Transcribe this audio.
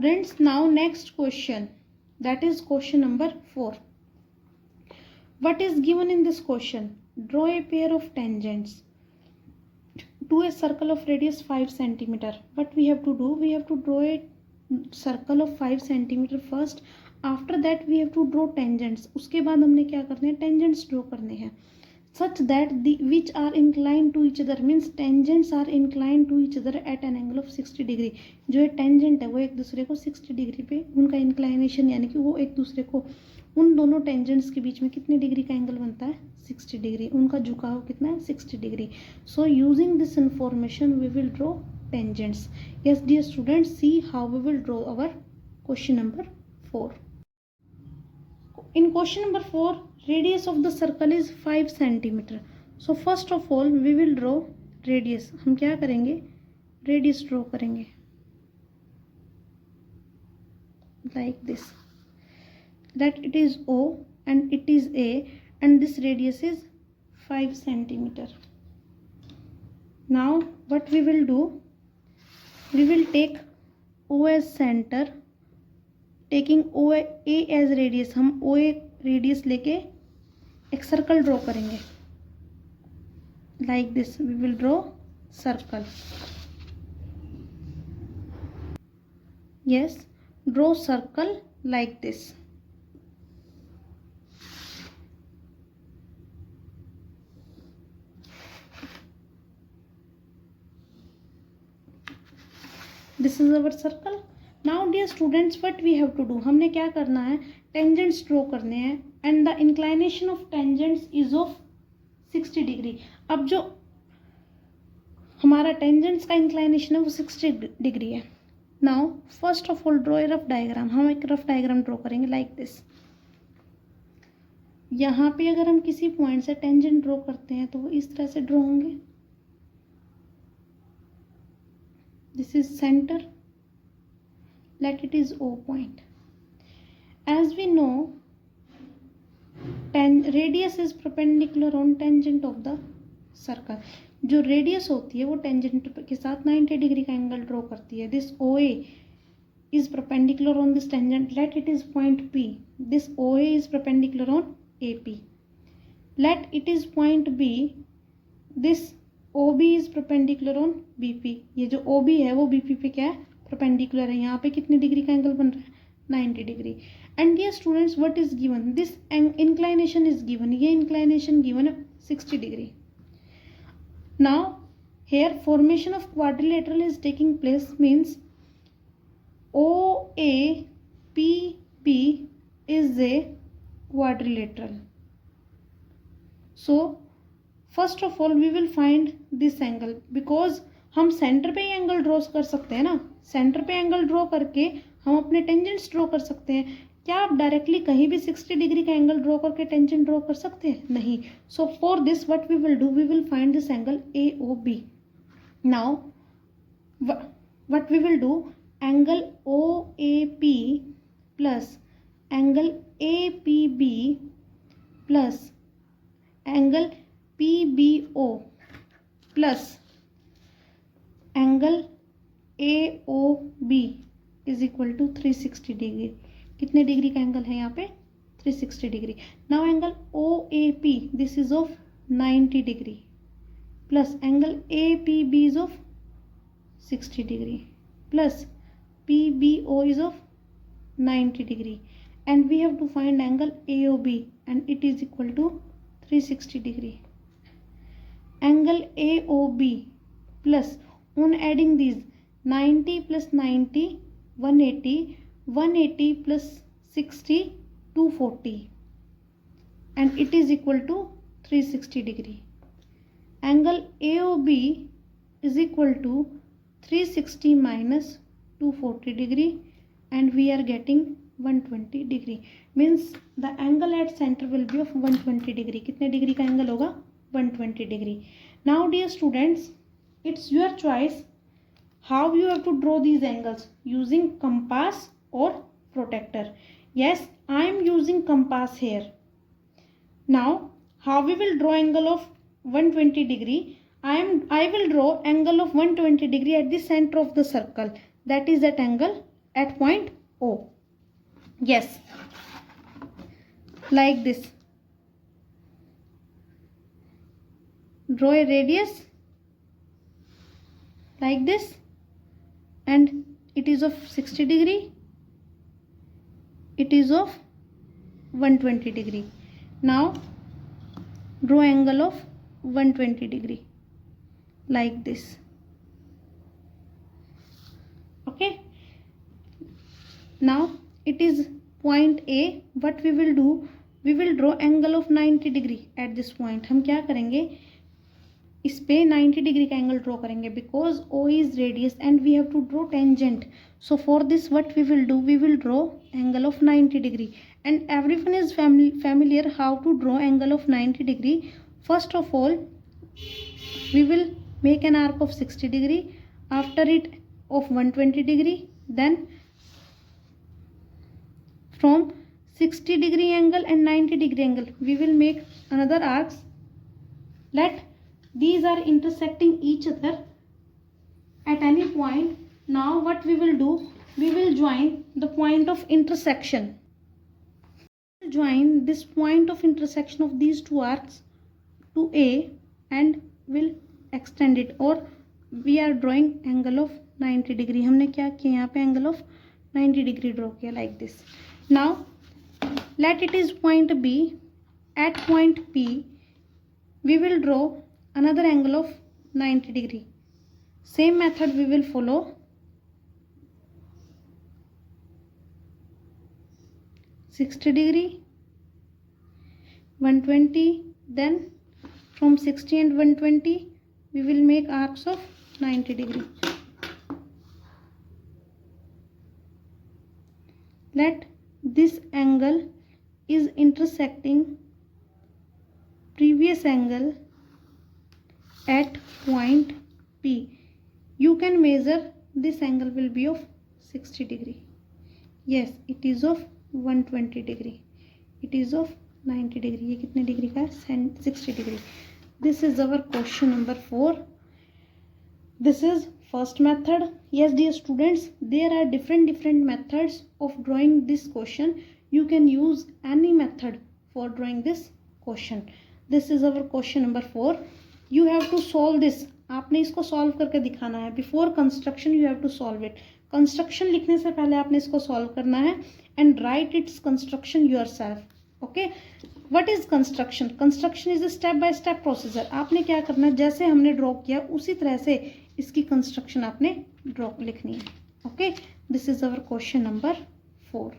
students, now next question, that is question number 4. What is given in this question? Draw a pair of tangents to a circle of radius 5 centimeter. What we have to do? We have to draw a circle of 5 centimeter first. After that we have to draw tangents. उसके बाद हमने क्या करने हैं? Tangents draw करने हैं. Such that the which are inclined to each other, means tangents are inclined to each other at an angle of 60 degree. जो ये tangent है वो एक दूसरे को 60 डिग्री पे उनका inclination यानी कि वो एक दूसरे को उन दोनों tangents के बीच में कितने डिग्री का एंगल बनता है? 60 डिग्री. उनका झुकाव कितना है? 60 degree. So using this information we will draw tangents. Yes dear students, see how we will draw our question number 4. In question number 4, radius of the circle is 5 centimeter. So first of all we will draw radius. हम क्या करेंगे? Radius draw करेंगे like this. That it is O and it is A and this radius is 5 centimeter. Now what we will do? We will take O as center. Taking O A as radius, हम O A radius लेके एक circle draw करेंगे like this. We will draw circle. Yes, draw circle like this. This is our circle. Now dear students, what we have to do? हमने क्या करना है? Tangents draw करने हैं and the inclination of tangents is of 60 degree. अब जो हमारा tangents का इंक्लाइनेशन है वो 60 डिग्री है. Now first of all draw a rough diagram. हम एक रफ डायग्राम ड्रॉ करेंगे लाइक दिस. यहाँ पे अगर हम किसी पॉइंट से टेंजेंट ड्रॉ करते हैं तो वो इस तरह से ड्रॉ होंगे. This is centre. Let it is O point. As we know, radius is perpendicular on tangent of the circle. जो रेडियस होती है वो टेंजेंट के साथ 90 डिग्री का एंगल ड्रॉ करती है. This O A is perpendicular on this tangent. Let it is point P. This O A is perpendicular on A P. Let it is point B. This O B is perpendicular on B P. ये जो O B है वो B P पे क्या है? Perpendicular है. यहाँ पे कितने डिग्री का एंगल बन रहा है? 90 degree. And dear students, what is given? This inclination is given. ये इंक्लाइनेशन गिवन है 60 degree. Now here formation of quadrilateral is taking place. Means O A P B is a quadrilateral. So first of all we will find this angle. Because हम centre पे ही angle draw कर सकते हैं ना. Centre पे angle draw करके हम अपने टेंजेंट्स ड्रॉ कर सकते हैं. क्या आप डायरेक्टली कहीं भी 60 डिग्री का एंगल ड्रॉ करके टेंजेंट ड्रॉ कर सकते हैं? नहीं. So for this what we will do? We will find this angle A O B. Now what we will do? Angle O A P plus angle A P B plus angle P B O plus angle A O B is equal to 360 degree. कितने degree का angle है यहाँ पे? 360 degree. Now angle O A P, this is of 90 degree plus angle A P B is of 60 degree plus P B O is of 90 degree and we have to find angle A O B and it is equal to 360 degree. Angle A O B plus on adding these 90 plus 90 180, 180 plus 60 240 and it is equal to 360 degree. Angle AOB is equal to 360 minus 240 degree and we are getting 120 degree. Means the angle at center will be of 120 degree. कितने degree का angle होगा? 120 degree. Now dear students, it's your choice how you have to draw these angles, using compass or protractor. Yes, I am using compass here. Now how we will draw angle of 120 degree? I will draw angle of 120 degree at the center of the circle. That is at angle at point O. Yes, like this. Draw a radius like this, and it is of 60 degree, it is of 120 degree. Now draw angle of 120 degree like this. Okay, now it is point A. What we will do, we will draw angle of 90 degree at this point. हम क्या करेंगे, इस पे 90 degree का angle draw करेंगे, because O is radius and we have to draw tangent. So for this what we will do, we will draw angle of 90 degree, and everyone is familiar how to draw angle of 90 degree. First of all, we will make an arc of 60 degree, after it of 120 degree, then from 60 degree angle and 90 degree angle we will make another arcs. Let these are intersecting each other at any point. Now what we will do, we will join the point of intersection. Join this point of intersection of these two arcs to A and will extend it, or we are drawing angle of 90 degree. हमने क्या किया, यहाँ पे angle of 90 degree draw किया like this. Now let it is point B. At point P we will draw another angle of 90 degree. Same method we will follow. $60 degree, 120, then from 60 and 120 we will make arcs of 90 degree. Let this angle is intersecting previous angle at point P. You can measure this angle will be of 60 degree. Yes, it is of 120 degree. It is of 90 degree. ये कितने degree का है? 60 degree. This is our question number 4. This is first method. Yes, dear students, there are different methods of drawing this question. You can use any method for drawing this question. This is our question number 4. You have to solve this. आपने इसको solve करके दिखाना है. Before construction you have to solve it. Construction लिखने से पहले आपने इसको सॉल्व करना है and write its construction yourself. Okay, what is construction? Construction is a step by step procedure. आपने क्या करना है, जैसे हमने ड्रॉ किया उसी तरह से इसकी कंस्ट्रक्शन आपने ड्रॉ लिखनी है. Okay, this is our question number 4.